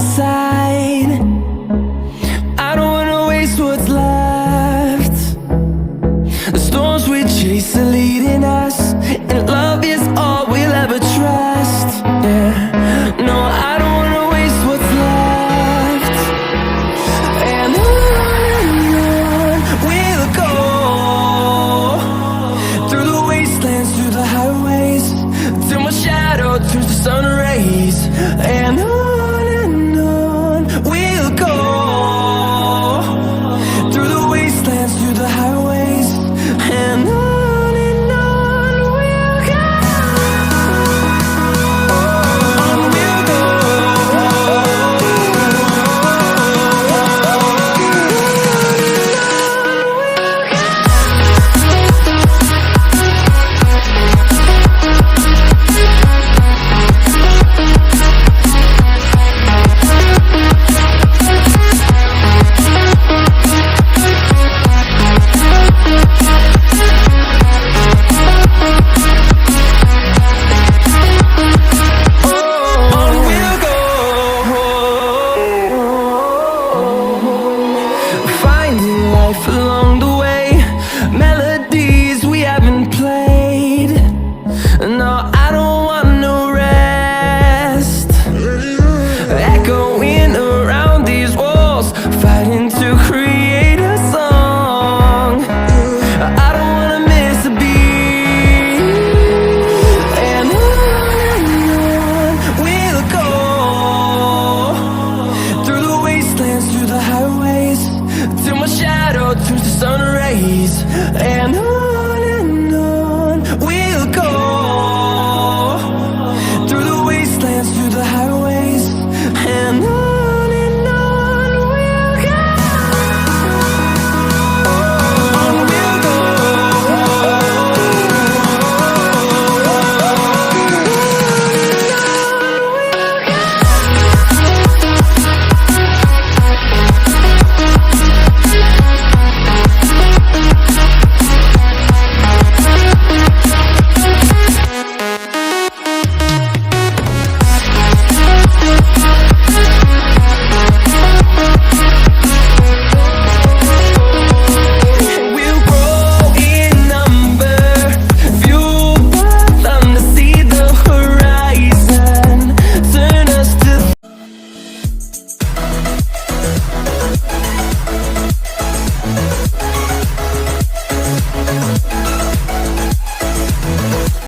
side. I don't wanna waste what's left. The storms we chase are leading us, and love is all we'll ever trust. Yeah, no, I don't wanna waste what's left. And on we'll go, through the wastelands, through the highways, till my shadow turns to sun rays. And on we'll go, through the wastelands, through the highways, and on we'll go. On we'll go. Along the way, melodies we haven't played. No, I don't want no rest. Echoing around these walls, fighting to create a song. I don't wanna miss a beat. And on we'll go, through the wastelands, through the highways, till my shadow turns to sun rays. And